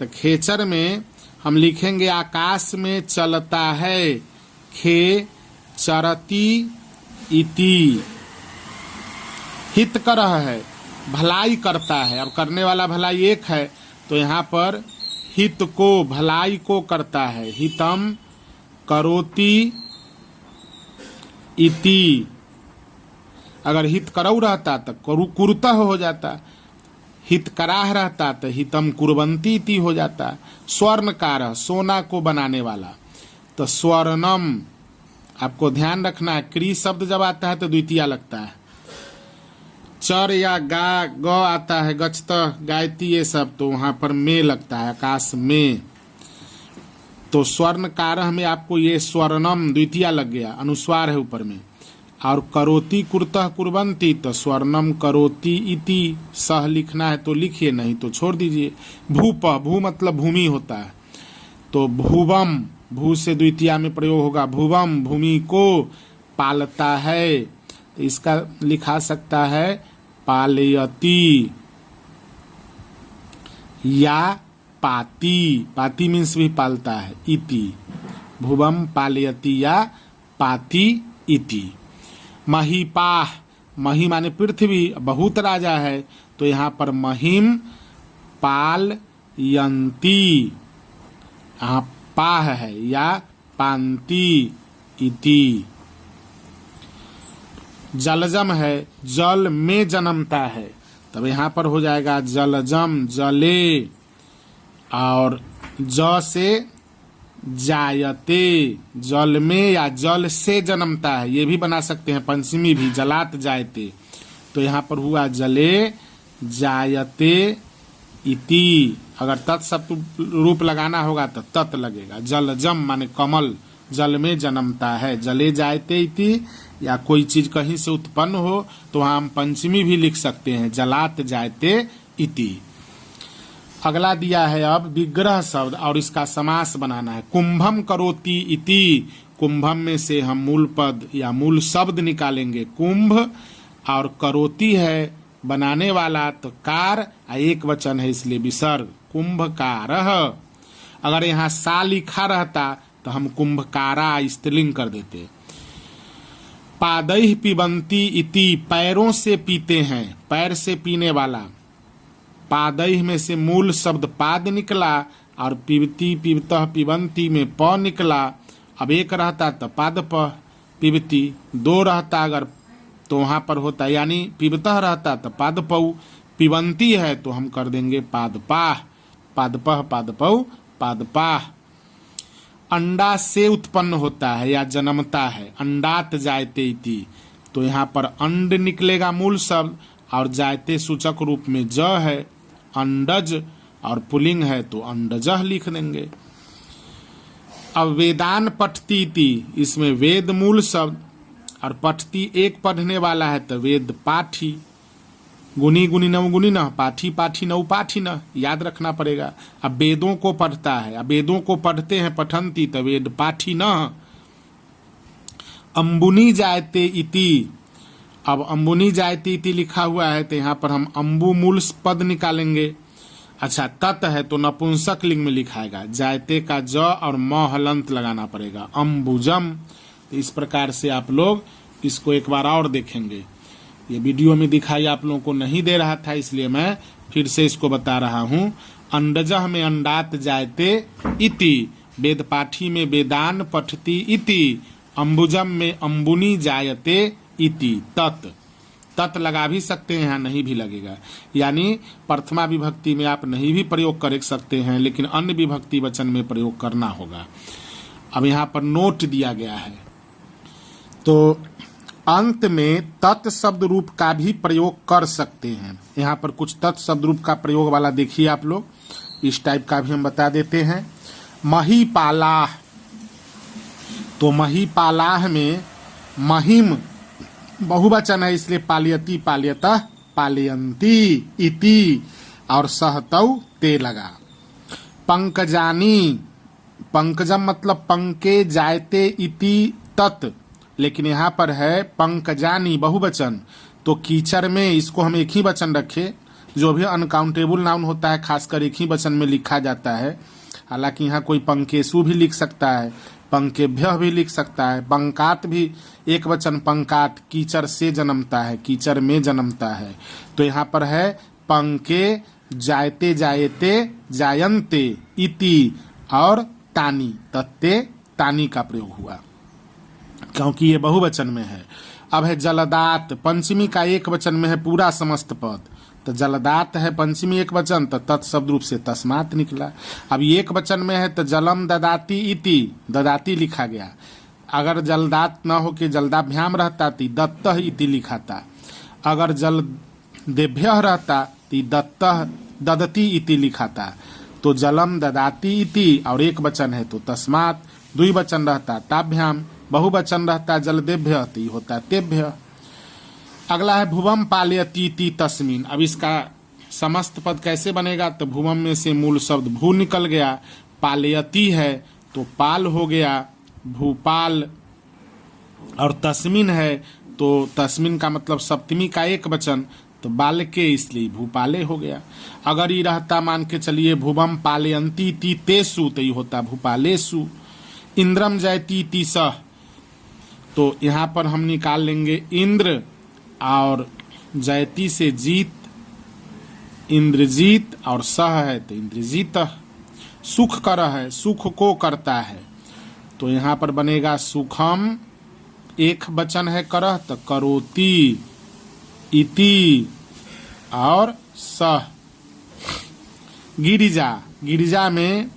तो खेचर में हम लिखेंगे आकाश में चलता है, खे चरती इति। हितकरः है, भलाई करता है। अब करने वाला भलाई एक है, तो यहाँ पर हित को, भलाई को करता है। हितम करोति इति। अगर हित करौ रहता तो कुरुतः हो जाता, हितकराह रहता तो हितम कुर्वन्ति इति हो जाता। स्वर्णकारः, सोना को बनाने वाला, तो स्वर्णम। आपको ध्यान रखना है, क्री शब्द जब आता है तो द्वितीया लगता है। चर या गा, ग आता है, गच्छत, गायती, ये सब, तो वहां पर में लगता है, आकाश में। तो स्वर्णकारः में आपको ये स्वर्णम द्वितीया लग गया, अनुस्वार है ऊपर में। और करोति कुर्तः कुर्वन्ति, तो स्वर्णम करोति इति सह लिखना है तो लिखिए, नहीं तो छोड़ दीजिए। भूप, भू मतलब भूमि होता है, तो भुवम, भू से द्वितीया में प्रयोग होगा। भुवम, भूमि को पालता है, तो इसका लिखा सकता है पालयति या पाती। पाती मीन्स भी पालता है, इति। भुवम पालयति या पाती इति। महीपाह, मही माने पृथ्वी, बहुत राजा है, तो यहाँ पर महिम पालयन्ति, यहाँ पाह है या पांति इति। जलजम है, जल में जन्मता है, तब यहाँ पर हो जाएगा जलजम, जले। और ज से जायते, जल में या जल से जन्मता है, ये भी बना सकते हैं पंचमी भी, जलात जायते। तो यहाँ पर हुआ जले जायते इति। अगर तत्सप्त रूप लगाना होगा तो तत् लगेगा। जलजम माने कमल, जल में जन्मता है। जले जायते इति, या कोई चीज कहीं से उत्पन्न हो तो वहां हम पंचमी भी लिख सकते हैं, जलात जायते इति। अगला दिया है अब विग्रह शब्द, और इसका समास बनाना है। कुंभम करोति इति, कुंभम में से हम मूल पद या मूल शब्द निकालेंगे, कुंभ, और करोति है बनाने वाला, तो कार, एक वचन है इसलिए विसर्ग, कुंभकारः। अगर यहाँ सा लिखा रहता तो हम कुंभकारा स्त्रीलिंग कर देते। पादैः पिबन्ति इति, पैरों से पीते हैं, पैर से पीने वाला। पादैः में से मूल शब्द पाद निकला, और पिबती पिबतः पिबन्ति में प निकला। अब एक रहता तो पाद प, पिबती। दो रहता अगर तो वहां पर होता, यानी पिबतः रहता तो पाद पऊ, पिबन्ति है तो हम कर देंगे पाद पाह, पाद पह पाद पऊ पाद पाह। अंडा से उत्पन्न होता है या जन्मता है, अंडात जायते इति, तो यहाँ पर अंड निकलेगा मूल शब्द, और जायते सूचक रूप में ज है, अंडज, और पुलिंग है तो अंडजह लिख देंगे। अब वेदान पठती इति, इसमें वेद मूल शब्द, और पठती एक पढ़ने वाला है तो वेद पाठी। गुनी गुनी नव गुनी न, पाठी पाठी नव पाठी न, याद रखना पड़ेगा। अब वेदों को पढ़ता है, अब वेदों को पढ़ते हैं पठंती, तो वेद पाठी न। अम्बुनी जायते इति, अब अम्बुनी जायते इति लिखा हुआ है तो यहाँ पर हम अम्बु मूल पद निकालेंगे। अच्छा, तत् है तो नपुंसक लिंग में लिखाएगा, जायते का ज और म हलंत लगाना पड़ेगा, अम्बुजम। तो इस प्रकार से आप लोग इसको एक बार और देखेंगे। ये वीडियो में दिखाई आप लोगों को नहीं दे रहा था, इसलिए मैं फिर से इसको बता रहा हूँ। अंडजह में अंडात जायते इति, वेद पाठी में वेदान पठती इति, अम्बुजम में अम्बुनी जायते इति। तत् लगा भी सकते हैं, यहाँ नहीं भी लगेगा, यानी प्रथमा विभक्ति में आप नहीं भी प्रयोग कर सकते हैं, लेकिन अन्य विभक्ति वचन में प्रयोग करना होगा। अब यहाँ पर नोट दिया गया है, तो अंत में तत् शब्द रूप का भी प्रयोग कर सकते हैं। यहाँ पर कुछ तत् शब्द रूप का प्रयोग वाला देखिए आप लोग, इस टाइप का भी हम बता देते हैं। महीपालाह, तो महीपालाह में महिम बहुवचन है, इसलिए पालयति पालयतः पालयन्ति इति, और सहतौ ते लगा। पंकजानी, पंकजम मतलब पंके जायते इति तत्, लेकिन यहाँ पर है पंकजानी बहुवचन, तो कीचड़ में इसको हम एक ही वचन रखे। जो भी अनकाउंटेबल नाउन होता है खासकर एक ही वचन में लिखा जाता है, हालांकि यहाँ कोई पंकेशु भी लिख सकता है, पंकेभ्य भी लिख सकता है। पंकात भी एक वचन, पंकात कीचड़ से जन्मता है, कीचड़ में जन्मता है। तो यहाँ पर है पंके जायते जायते जायन्ते इति और तानी, तत्ते तानी का प्रयोग हुआ क्योंकि ये बहुवचन में है। अब है जलदात, पंचमी का एक वचन में है पूरा समस्त पद, तो जलदात है पंचमी एक वचन, तो तत्शब्द रूप से तस्मात निकला। अब एक वचन में है तो जलम ददाती इति, ददाती लिखा गया। अगर जलदात न हो के जलदाभ्याम रहता तो दत्तः इति लिखा था। अगर जल देभ्य रहता तो दत्तः ददती इति लिखा था। तो जलम ददाती इति और एक वचन है तो तस्मात, द्विवचन रहता ताभ्याम, बहुवचन रहता जलदेभ्य तो होता तेभ्य। अगला है भुवम पालयती तस्मिन। अब इसका समस्त पद कैसे बनेगा, तो भुवम में से मूल शब्द भू निकल गया, पालयती है तो पाल हो गया, भूपाल, और तस्मिन है तो तस्मिन का मतलब सप्तमी का एक वचन, तो बाल के इसलिए भूपाले हो गया। अगर ये रहता मान के चलिए भुवम पालयंती ती तेसु, तो ये होता भूपालेसु। इंद्रम जयती ती सह, तो यहाँ पर हम निकाल लेंगे इंद्र और जयती से जीत, इंद्रजीत, और सह है तो इंद्रजीत। सुख कर है, सुख को करता है, तो यहाँ पर बनेगा सुखम, एक वचन है करह तो करोति इति और सह। गिरिजा, गिरिजा में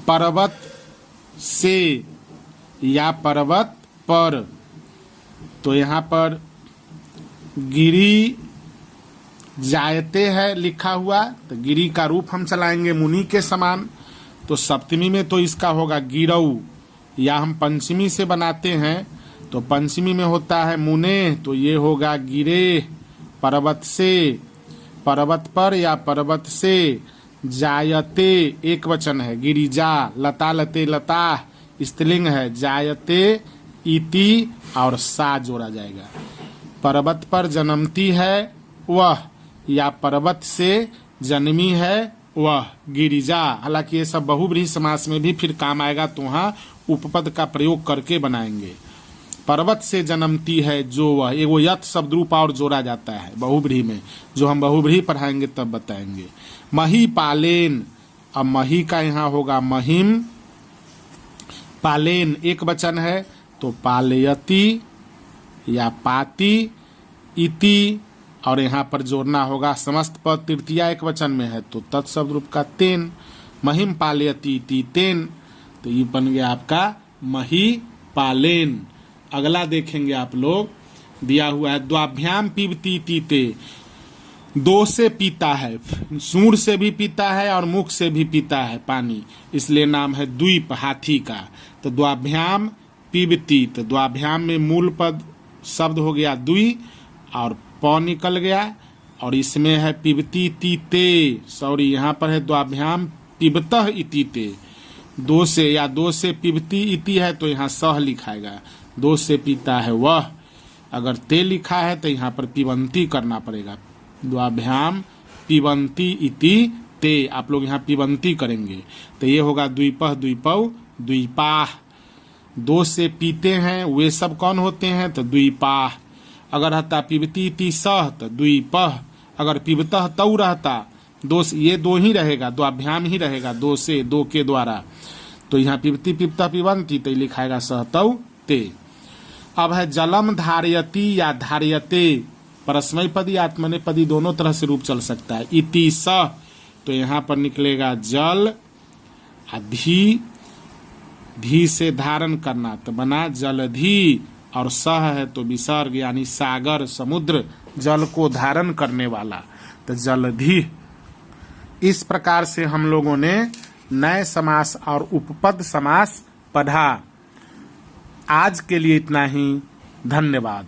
पर्वत से या पर्वत पर, तो यहाँ पर गिरी जायते है लिखा हुआ, तो गिरी का रूप हम चलाएंगे मुनि के समान, तो सप्तमी में तो इसका होगा गिरऊ, या हम पंचमी से बनाते हैं तो पंचमी में होता है मुने, तो ये होगा गिरे, पर्वत से, पर्वत पर या पर्वत से। जायते एक वचन है, गिरिजा, लता लते लता स्त्रीलिंग है, जायते इति और सा जोड़ा जाएगा। पर्वत पर जन्मती है वह, या पर्वत से जन्मी है वह, गिरिजा। हालांकि ये सब बहुब्रीहि समास में भी फिर काम आएगा, तो वहाँ उपपद का प्रयोग करके बनाएंगे। पर्वत से जन्मती है जो वह, एगो यत शब्द रूप और जोड़ा जाता है बहुब्रीहि में, जो हम बहुब्रीहि पढ़ाएंगे तब बताएंगे। मही पालेन, अब मही का यहाँ होगा महिम, पालेन एक वचन है तो पालयति या पाति इति, और यहाँ पर जोड़ना होगा समस्त पद तृतीया एक वचन में है तो तत्शब्द रूप का तेन, महिम पालयति इति तेन, तो ये बन गया आपका मही पालेन। अगला देखेंगे आप लोग, दिया हुआ है द्वाभ्याम पीबती इति ते, दो से पीता है, सूंड से भी पीता है और मुख से भी पीता है पानी, इसलिए नाम है द्वीप, हाथी का। तो द्वाभ्याम पीबती, तो द्वाभ्याम में मूल पद शब्द हो गया द्वि और प निकल गया, और इसमें है पीबती तीते, सॉरी यहाँ पर है द्वाभ्याम पीबतः इति ते, दो से या दो से पीबती इति है तो यहाँ सह लिखाएगा, दो से पीता है वह। अगर ते लिखा है तो यहाँ पर पिबंती करना पड़ेगा, द्वाभ्याम पिबंती इति ते, आप लोग यहाँ पिबंती करेंगे तो ये होगा द्वीपह द्वीपौ द्वीपाह। दो से पीते हैं वे सब कौन होते हैं, तो द्वीपाह। अगर रहता पिबती इति सह तो द्वीपह, अगर पिबतः तौ रहता दो, ये दो ही रहेगा, द्वाभ्याम ही रहेगा, दो से, दो के द्वारा, तो यहाँ पिबती पिबतः पिबंती तो लिखाएगा सह तौ ते। अब है जलम धारयति या धार्यते, परस्मै पदी आत्मनेपदी दोनों तरह से रूप चल सकता है। इति सह, तो यहाँ पर निकलेगा जल, धी, धी से धारण करना तो बना जलधि, और सह है तो विसर्ग यानी सागर समुद्र जल को धारण करने वाला, तो जलधि। इस प्रकार से हम लोगों ने नए समास और उपपद समास पढ़ा। आज के लिए इतना ही, धन्यवाद।